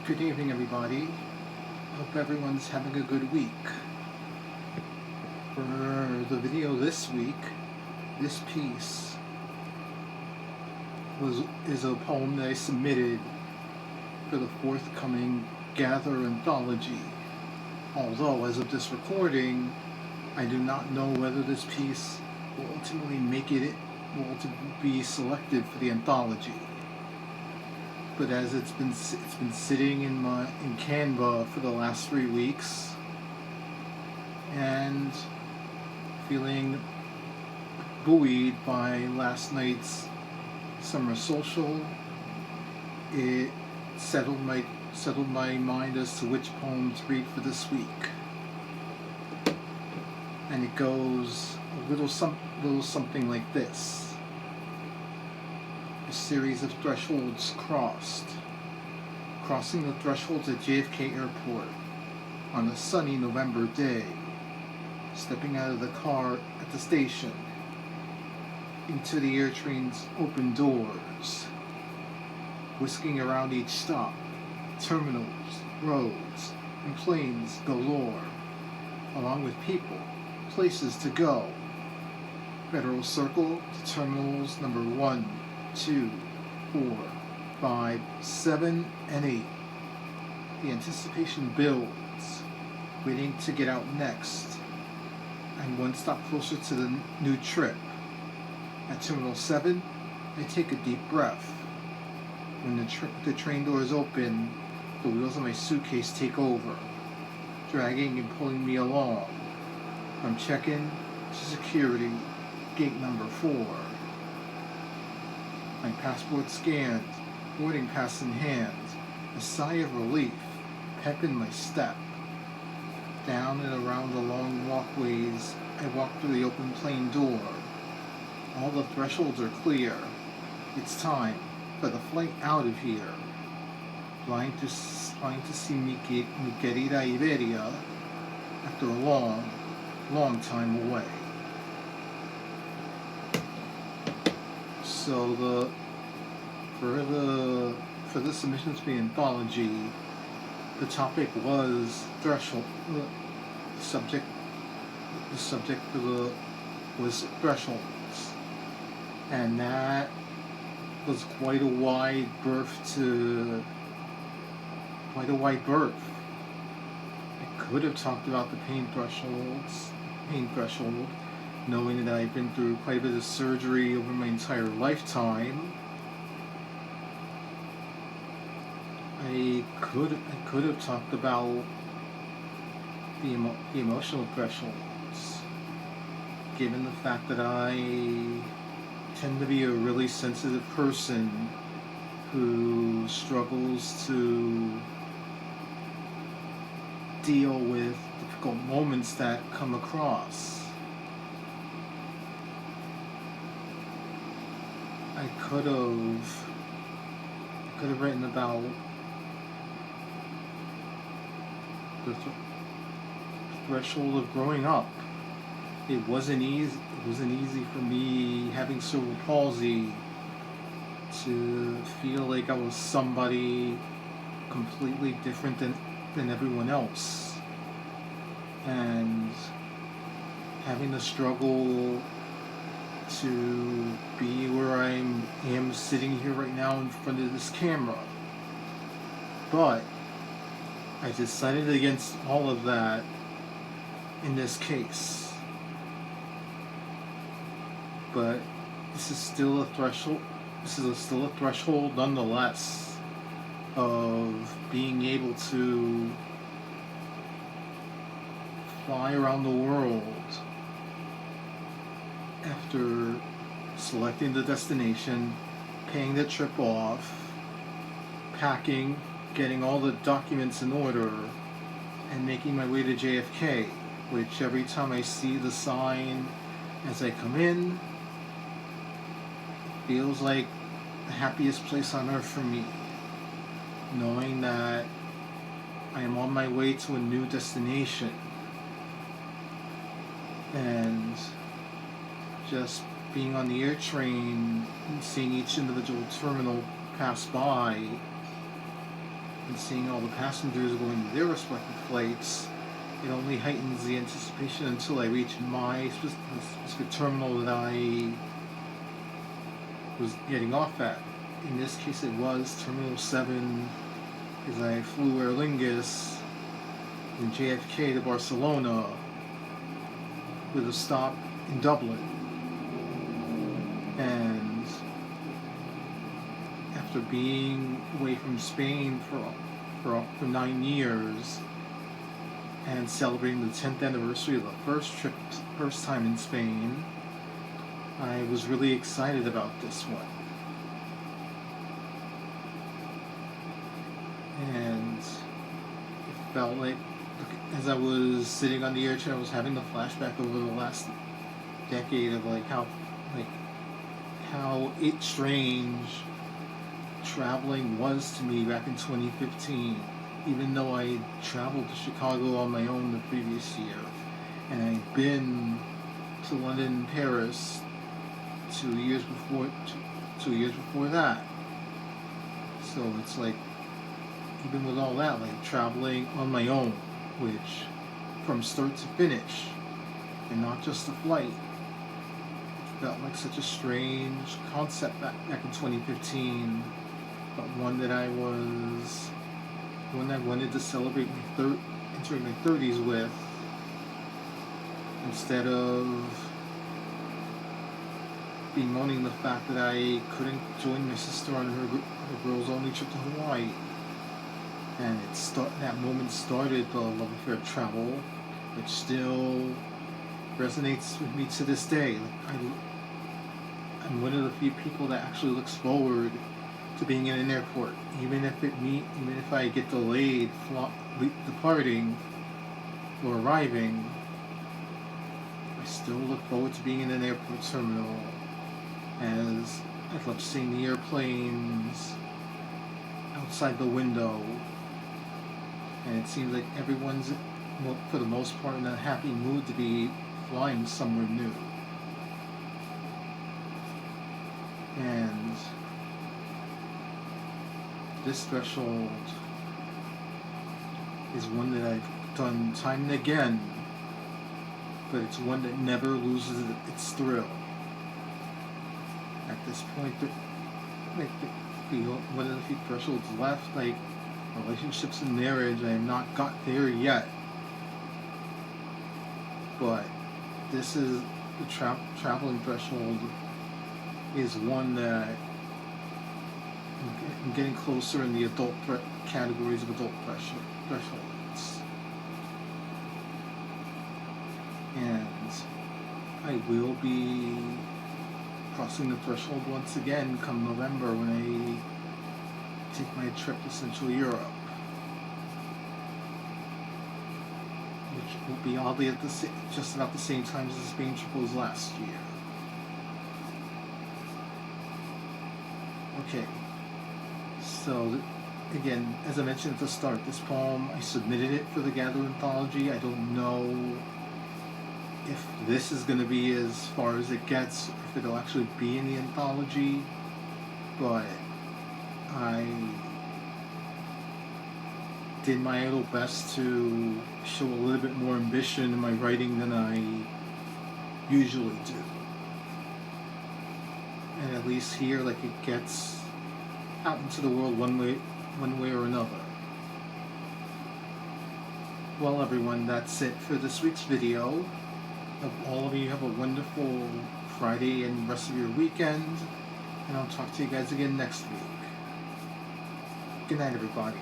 Good evening, everybody. Hope everyone's having a good week. For the video this week, this piece is a poem that I submitted for the forthcoming Gather anthology. Although, as of this recording, I do not know whether this piece will ultimately be selected for the anthology. But as it's been sitting in Canva for the last 3 weeks, and feeling buoyed by last night's summer social, it settled my mind as to which poem to read for this week. And it goes a little something like this. A series of thresholds crossing the thresholds at JFK Airport on a sunny November day, stepping out of the car at the station into the AirTrain's open doors, whisking around each stop, terminals, roads, and planes galore, along with people, places to go. Federal Circle to terminals number 1, 2, 4, 5, 7, and 8. The anticipation builds, waiting to get out next. I'm one stop closer to the new trip. At Terminal 7, I take a deep breath. When the train doors open, the wheels of my suitcase take over, dragging and pulling me along. From check-in to security, gate number 4. My passport scanned, boarding pass in hand, a sigh of relief, pep in my step. Down and around the long walkways, I walk through the open plane door. All the thresholds are clear. It's time for the flight out of here. Flying to see mi querida Iberia after a long time away. So for the submissions for the anthology, the topic was threshold. The subject was thresholds, and that was quite a wide berth. I could have talked about the pain threshold, knowing that I've been through quite a bit of surgery over my entire lifetime. I could have talked about the emotional thresholds, given the fact that I tend to be a really sensitive person who struggles to deal with difficult moments that come across. I could have written about the threshold of growing up. It wasn't easy for me, having cerebral palsy, to feel like I was somebody completely different than everyone else, and having to struggle to be where I am sitting here right now in front of this camera. But I decided against all of that in this case. But this is still a threshold. Still a threshold nonetheless, of being able to fly around the world after selecting the destination, paying the trip off, packing, getting all the documents in order, and making my way to JFK, which every time I see the sign as I come in, feels like the happiest place on earth for me, knowing that I am on my way to a new destination, and just being on the AirTrain and seeing each individual terminal pass by and seeing all the passengers going to their respective flights, it only heightens the anticipation until I reach my specific terminal that I was getting off at. In this case, it was Terminal 7, because I flew Aer Lingus in JFK to Barcelona with a stop in Dublin. And after being away from Spain for 9 years and celebrating the 10th anniversary of the first time in Spain, I was really excited about this one. And it felt like, as I was sitting on the AirTrain, I was having a flashback over the last decade of how strange traveling was to me back in 2015. Even though I traveled to Chicago on my own the previous year, and I'd been to London and Paris 2 years before that. So it's like, even with all that, like traveling on my own, which from start to finish, and not just a flight, it felt like such a strange concept back in 2015, but one that I wanted to celebrate entering my 30s with, instead of bemoaning the fact that I couldn't join my sister on her girls only trip to Hawaii. And that moment started the love affair of travel, which still resonates with me to this day. I'm one of the few people that actually looks forward to being in an airport, even if I get delayed departing or arriving. I still look forward to being in an airport terminal, as I love seeing the airplanes outside the window, and it seems like everyone's, for the most part, in a happy mood to be flying somewhere new. And this threshold is one that I've done time and again, but it's one that never loses its thrill. At this point, one of the few thresholds left, like relationships and marriage, I have not got there yet. But this is the traveling threshold is one that I'm getting closer in the adult categories of adult thresholds. And I will be crossing the threshold once again come November when I take my trip to Central Europe, which will be oddly at just about the same time as the Spain trip was last year. Okay, so again, as I mentioned at the start, this poem, I submitted it for the Galore anthology. I don't know if this is going to be as far as it gets, if it'll actually be in the anthology, but I did my little best to show a little bit more ambition in my writing than I usually do. And at least here, like, it gets out into the world one way or another. Well, everyone, that's it for this week's video. Hope all of you have a wonderful Friday and rest of your weekend, and I'll talk to you guys again next week. Good night, everybody.